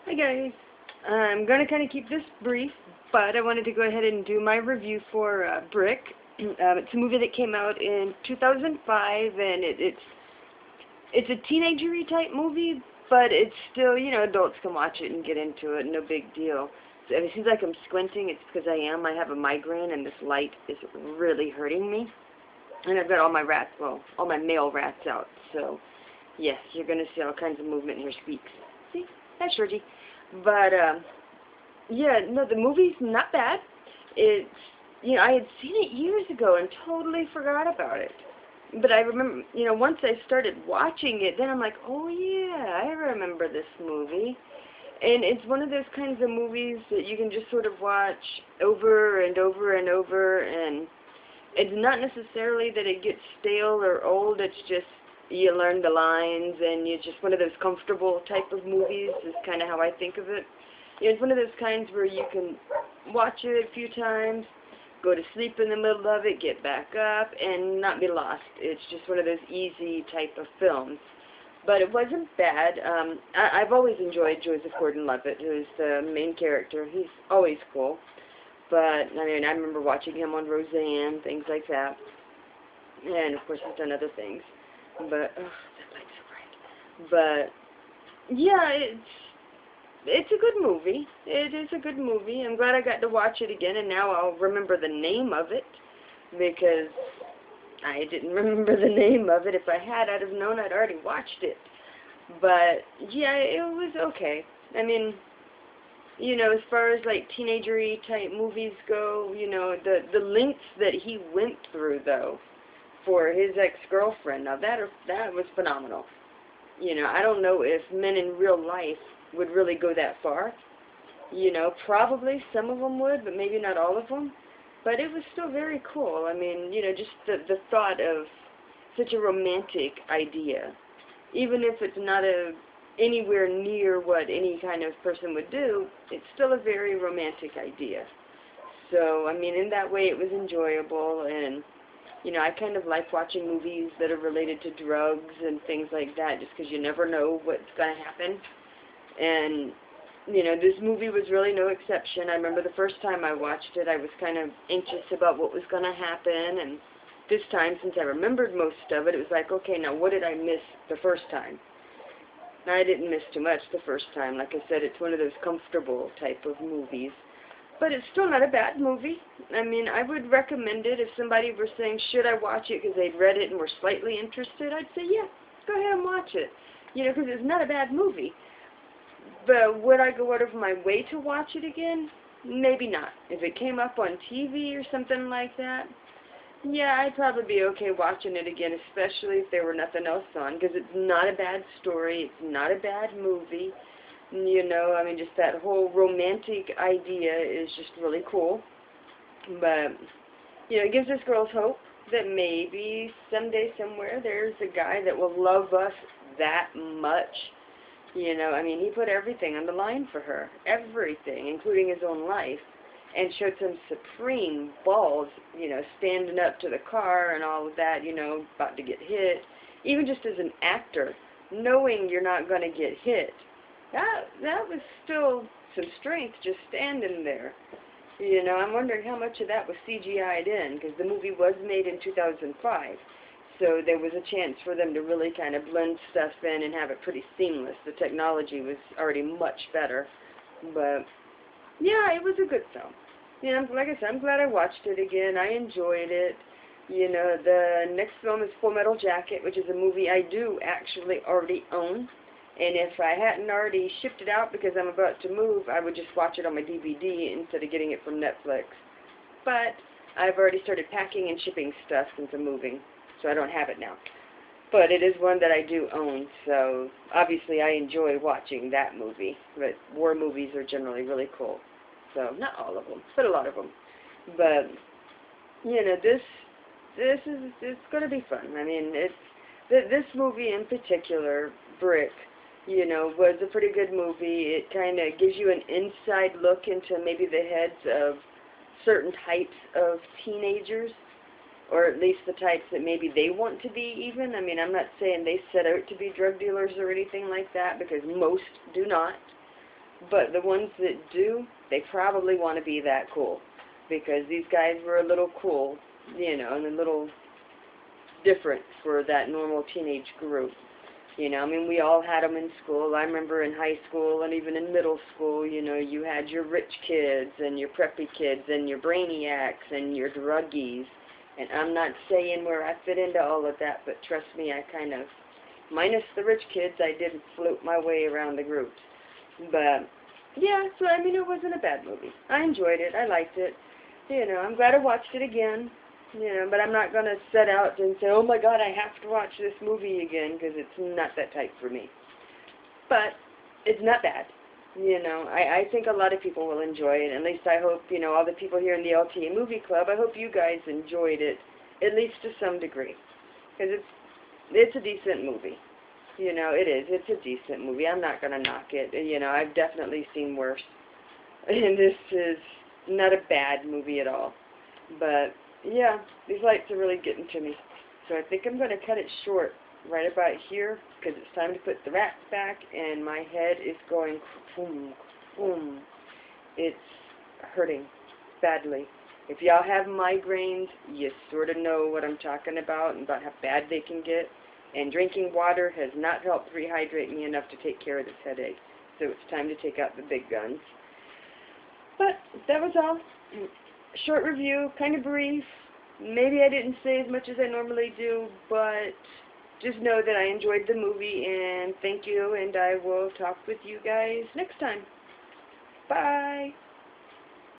Hi guys, I'm going to kind of keep this brief, but I wanted to go ahead and do my review for Brick. It's a movie that came out in 2005, and it's a teenager-y type movie, but it's still, you know, adults can watch it and get into it, no big deal. So if it seems like I'm squinting, it's because I am. I have a migraine, and this light is really hurting me. And I've got all my rats, well, all my male rats out, so yes, you're going to see all kinds of movement in your squeaks. See? That's Georgie. But, yeah, no, the movie's not bad. It's, you know, I had seen it years ago and totally forgot about it. But I remember, you know, once I started watching it, then I'm like, oh yeah, I remember this movie. And it's one of those kinds of movies that you can just sort of watch over and over and over, and it's not necessarily that it gets stale or old, it's just you learn the lines, and it's just one of those comfortable type of movies is kind of how I think of it. You know, it's one of those kinds where you can watch it a few times, go to sleep in the middle of it, get back up, and not be lost. It's just one of those easy type of films. But it wasn't bad. I've always enjoyed Joseph Gordon-Levitt, who's the main character. He's always cool. But, I mean, I remember watching him on Roseanne, things like that. And, of course, he's done other things. But, oh, that light's so bright. But, yeah, it's a good movie. It is a good movie. I'm glad I got to watch it again, and now I'll remember the name of it, because I didn't remember the name of it. If I had, I'd have known I'd already watched it. But, yeah, it was okay. I mean, you know, as far as, like, teenager-y type movies go, you know, the lengths that he went through, though, for his ex-girlfriend, now that was phenomenal. You know, I don't know if men in real life would really go that far. You know, probably some of them would, but maybe not all of them. But it was still very cool. I mean, you know, just the thought of such a romantic idea. Even if it's not anywhere near what any kind of person would do, it's still a very romantic idea. So, I mean, in that way it was enjoyable, and you know, I kind of like watching movies that are related to drugs and things like that, just because you never know what's going to happen. And, you know, this movie was really no exception. I remember the first time I watched it, I was kind of anxious about what was going to happen. And this time, since I remembered most of it, it was like, okay, now what did I miss the first time? Now, I didn't miss too much the first time. Like I said, it's one of those comfortable type of movies. But it's still not a bad movie. I mean, I would recommend it if somebody were saying, should I watch it because they'd read it and were slightly interested. I'd say, yeah, go ahead and watch it. You know, because it's not a bad movie. But would I go out of my way to watch it again? Maybe not. If it came up on TV or something like that, yeah, I'd probably be okay watching it again, especially if there were nothing else on, because it's not a bad story, it's not a bad movie. You know, I mean, just that whole romantic idea is just really cool. But, you know, it gives us girls hope that maybe someday, somewhere, there's a guy that will love us that much. You know, I mean, he put everything on the line for her. Everything, including his own life. And showed some supreme balls, you know, standing up to the car and all of that, you know, about to get hit. Even just as an actor, knowing you're not going to get hit. That was still some strength just standing there. You know, I'm wondering how much of that was CGI'd in, because the movie was made in 2005. So there was a chance for them to really kind of blend stuff in and have it pretty seamless. The technology was already much better. But, yeah, it was a good film. You know, like I said, I'm glad I watched it again. I enjoyed it. You know, the next film is Full Metal Jacket, which is a movie I do actually already own. And if I hadn't already shipped it out because I'm about to move, I would just watch it on my DVD instead of getting it from Netflix. But I've already started packing and shipping stuff since I'm moving, so I don't have it now. But it is one that I do own, so obviously I enjoy watching that movie. But war movies are generally really cool. So, not all of them, but a lot of them. But, you know, it's going to be fun. I mean, this movie in particular, Brick, you know, was a pretty good movie. It kind of gives you an inside look into maybe the heads of certain types of teenagers, or at least the types that maybe they want to be even. I mean, I'm not saying they set out to be drug dealers or anything like that, because most do not. but the ones that do, they probably want to be that cool, because these guys were a little cool, you know, and a little different for that normal teenage group. You know, I mean, we all had them in school. I remember in high school and even in middle school, you know, you had your rich kids and your preppy kids and your brainiacs and your druggies. And I'm not saying where I fit into all of that, but trust me, I kind of, minus the rich kids, I did float my way around the groups. But, yeah, so, I mean, it wasn't a bad movie. I enjoyed it. I liked it. You know, I'm glad I watched it again. You know, but I'm not going to set out and say, oh my God, I have to watch this movie again, because it's not that type for me. But it's not bad. You know, I think a lot of people will enjoy it. At least I hope, you know, all the people here in the LTA Movie Club, I hope you guys enjoyed it, at least to some degree. Because it's a decent movie. You know, it is. It's a decent movie. I'm not going to knock it. You know, I've definitely seen worse. And this is not a bad movie at all. But yeah, these lights are really getting to me. So I think I'm going to cut it short right about here, because it's time to put the racks back, and my head is going boom, boom. It's hurting badly. If y'all have migraines, you sort of know what I'm talking about and about how bad they can get. And drinking water has not helped rehydrate me enough to take care of this headache. So it's time to take out the big guns. But that was all. Short review, kind of brief. Maybe I didn't say as much as I normally do, but just know that I enjoyed the movie, and thank you, and I will talk with you guys next time. Bye!